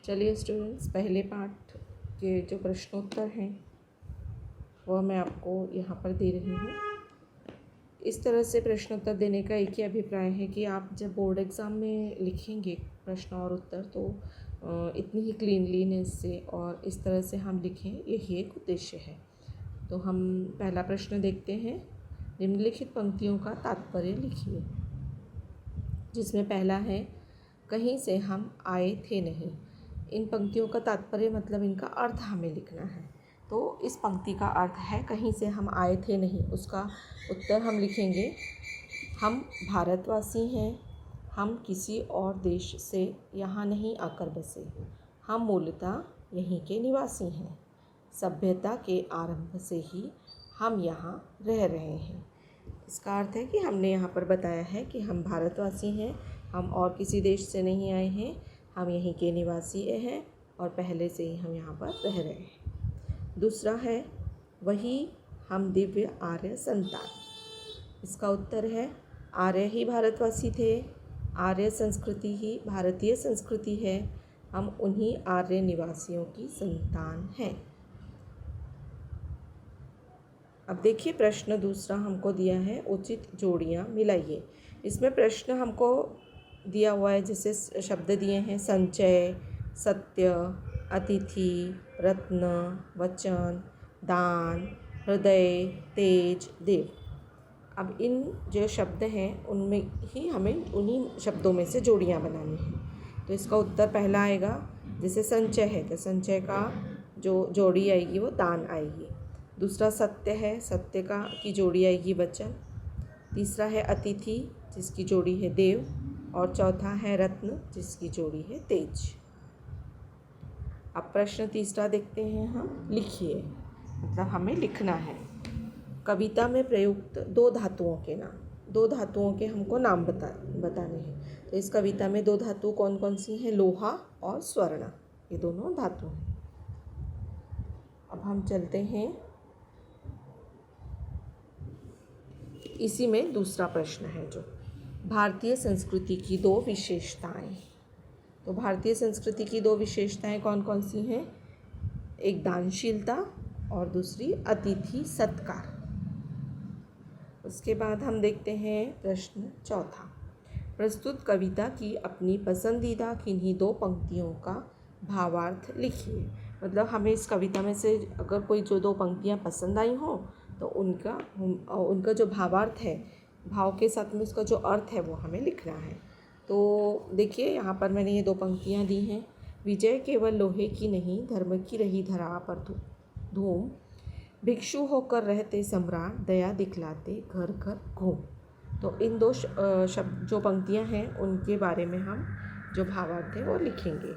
चलिए स्टूडेंट्स, पहले पार्ट के जो प्रश्नोत्तर हैं वह मैं आपको यहाँ पर दे रही हूँ। इस तरह से प्रश्नोत्तर देने का एक ही अभिप्राय है कि आप जब बोर्ड एग्ज़ाम में लिखेंगे प्रश्न और उत्तर तो इतनी ही क्लीनलीनेस से और इस तरह से हम लिखें, यही एक उद्देश्य है। तो हम पहला प्रश्न देखते हैं। निम्नलिखित पंक्तियों का तात्पर्य लिखिए। जिसमें पहला है, कहीं से हम आए थे नहीं। इन पंक्तियों का तात्पर्य मतलब इनका अर्थ हमें लिखना है। तो इस पंक्ति का अर्थ है कहीं से हम आए थे नहीं। उसका उत्तर हम लिखेंगे, हम भारतवासी हैं, हम किसी और देश से यहाँ नहीं आकर बसे, हम मूलतः यहीं के निवासी हैं, सभ्यता के आरंभ से ही हम यहाँ रह रहे हैं। इसका अर्थ है कि हमने यहाँ पर बताया है कि हम भारतवासी हैं, हम और किसी देश से नहीं आए हैं, हम यहीं के निवासी हैं और पहले से ही हम यहाँ पर रह रहे हैं। दूसरा है, वही हम दिव्य आर्य संतान। इसका उत्तर है, आर्य ही भारतवासी थे, आर्य संस्कृति ही भारतीय संस्कृति है, हम उन्हीं आर्य निवासियों की संतान हैं। अब देखिए प्रश्न दूसरा हमको दिया है, उचित जोड़ियाँ मिलाइए। इसमें प्रश्न हमको दिया हुआ है, जैसे शब्द दिए हैं संचय, सत्य, अतिथि, रत्न, वचन, दान, हृदय, तेज, देव। अब इन जो शब्द हैं उनमें ही हमें उन्हीं शब्दों में से जोड़ियाँ बनानी हैं। तो इसका उत्तर पहला आएगा, जैसे संचय है तो संचय का जो जोड़ी आएगी वो दान आएगी। दूसरा सत्य है, सत्य का की जोड़ी आएगी वचन। तीसरा है अतिथि, जिसकी जोड़ी है देव। और चौथा है रत्न, जिसकी जोड़ी है तेज। अब प्रश्न तीसरा देखते हैं हम। लिखिए, मतलब हमें लिखना है। कविता में प्रयुक्त दो धातुओं के नाम, दो धातुओं के हमको नाम बताने हैं। तो इस कविता में दो धातु कौन कौन सी हैं? लोहा और स्वर्ण, ये दोनों धातु हैं। अब हम चलते हैं, इसी में दूसरा प्रश्न है जो भारतीय संस्कृति की दो विशेषताएं। तो भारतीय संस्कृति की दो विशेषताएं कौन कौन सी हैं? एक दानशीलता और दूसरी अतिथि सत्कार। उसके बाद हम देखते हैं प्रश्न चौथा। प्रस्तुत कविता की अपनी पसंदीदा किन्हीं दो पंक्तियों का भावार्थ लिखिए। मतलब हमें इस कविता में से अगर कोई जो दो पंक्तियाँ पसंद आई हों तो उनका जो भावार्थ है, भाव के साथ में उसका जो अर्थ है वो हमें लिखना है। तो देखिए यहाँ पर मैंने ये दो पंक्तियाँ दी हैं। विजय केवल लोहे की नहीं, धर्म की रही धरा पर धूम, भिक्षु होकर रहते सम्राट, दया दिखलाते घर घर घूम। तो इन दो शब्द जो पंक्तियाँ हैं उनके बारे में हम जो भावार्थ है वो लिखेंगे।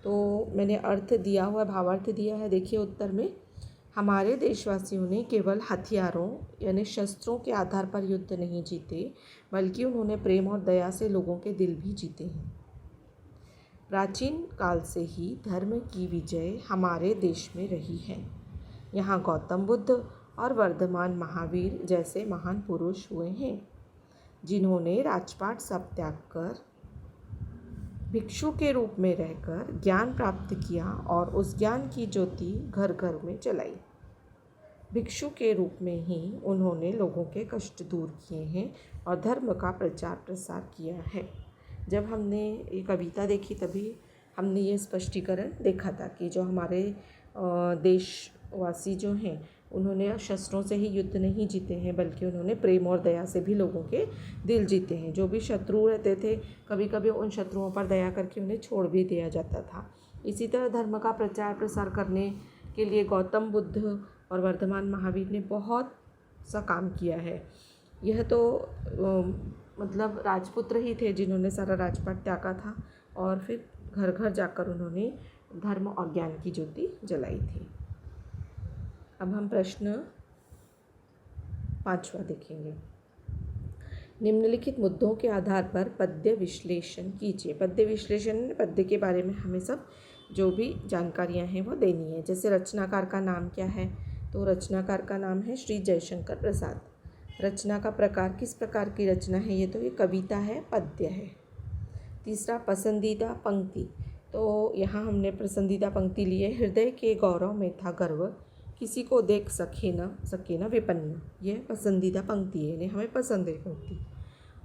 तो मैंने अर्थ दिया हुआ, भावार्थ दिया है। देखिए उत्तर में, हमारे देशवासियों ने केवल हथियारों यानी शस्त्रों के आधार पर युद्ध नहीं जीते, बल्कि उन्होंने प्रेम और दया से लोगों के दिल भी जीते हैं। प्राचीन काल से ही धर्म की विजय हमारे देश में रही है। यहाँ गौतम बुद्ध और वर्धमान महावीर जैसे महान पुरुष हुए हैं, जिन्होंने राजपाट सब त्याग कर भिक्षु के रूप में रहकर ज्ञान प्राप्त किया और उस ज्ञान की ज्योति घर घर में जलाई। भिक्षु के रूप में ही उन्होंने लोगों के कष्ट दूर किए हैं और धर्म का प्रचार प्रसार किया है। जब हमने ये कविता देखी तभी हमने ये स्पष्टीकरण देखा था कि जो हमारे देशवासी जो हैं उन्होंने शस्त्रों से ही युद्ध नहीं जीते हैं, बल्कि उन्होंने प्रेम और दया से भी लोगों के दिल जीते हैं। जो भी शत्रु रहते थे, कभी कभी उन शत्रुओं पर दया करके उन्हें छोड़ भी दिया जाता था। इसी तरह धर्म का प्रचार प्रसार करने के लिए गौतम बुद्ध और वर्धमान महावीर ने बहुत सा काम किया है। यह तो मतलब राजपुत्र ही थे जिन्होंने सारा राजपाट त्यागा था और फिर घर घर जाकर उन्होंने धर्म और ज्ञान की ज्योति जलाई थी। अब हम प्रश्न 5वां देखेंगे। निम्नलिखित मुद्दों के आधार पर पद्य विश्लेषण कीजिए। पद्य विश्लेषण, पद्य के बारे में हमें सब जो भी जानकारियां हैं वो देनी है। जैसे रचनाकार का नाम क्या है? तो रचनाकार का नाम है श्री जयशंकर प्रसाद। रचना का प्रकार, किस प्रकार की रचना है ये? तो ये कविता है, पद्य है। तीसरा, पसंदीदा पंक्ति, तो यहाँ हमने पसंदीदा पंक्ति ली है, हृदय के गौरव में था गर्व, किसी को देख सके न विपन्न। यह पसंदीदा पंक्ति है, इन्हें हमें पसंद है पंक्ति।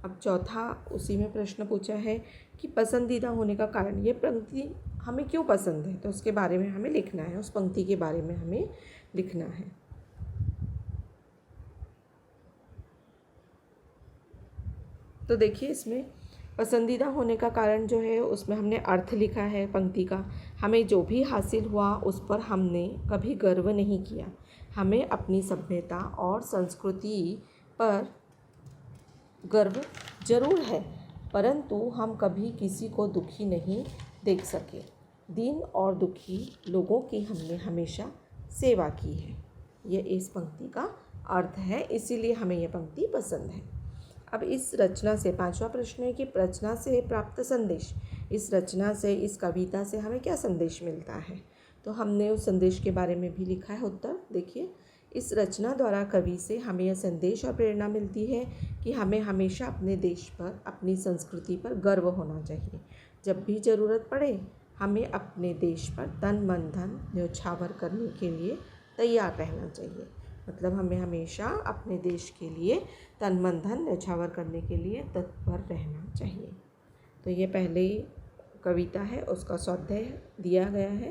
अब चौथा उसी में प्रश्न पूछा है कि पसंदीदा होने का कारण, ये पंक्ति हमें क्यों पसंद है, तो उसके बारे में हमें लिखना है, उस पंक्ति के बारे में हमें लिखना है। तो देखिए इसमें पसंदीदा होने का कारण जो है उसमें हमने अर्थ लिखा है पंक्ति का, हमें जो भी हासिल हुआ उस पर हमने कभी गर्व नहीं किया। हमें अपनी सभ्यता और संस्कृति पर गर्व जरूर है, परंतु हम कभी किसी को दुखी नहीं देख सके। दीन और दुखी लोगों की हमने हमेशा सेवा की है। ये इस पंक्ति का अर्थ है, इसीलिए हमें यह पंक्ति पसंद है। अब इस रचना से पांचवा प्रश्न है कि रचना से प्राप्त संदेश, इस रचना से, इस कविता से हमें क्या संदेश मिलता है, तो हमने उस संदेश के बारे में भी लिखा है उत्तर। देखिए, इस रचना द्वारा कवि से हमें यह संदेश और प्रेरणा मिलती है कि हमें हमेशा अपने देश पर, अपनी संस्कृति पर गर्व होना चाहिए। जब भी ज़रूरत पड़े हमें अपने देश पर तन मन धन न्यौछावर करने के लिए तैयार रहना चाहिए। मतलब हमें हमेशा अपने देश के लिए तन मन धन न्यौछावर करने के लिए तत्पर रहना चाहिए। तो ये पहले कविता है, उसका स्वाध्याय दिया गया है।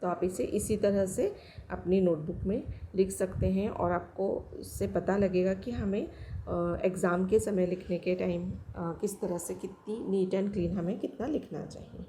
तो आप इसे इसी तरह से अपनी नोटबुक में लिख सकते हैं और आपको इससे पता लगेगा कि हमें एग्ज़ाम के समय लिखने के टाइम किस तरह से, कितनी नीट एंड क्लीन हमें कितना लिखना चाहिए।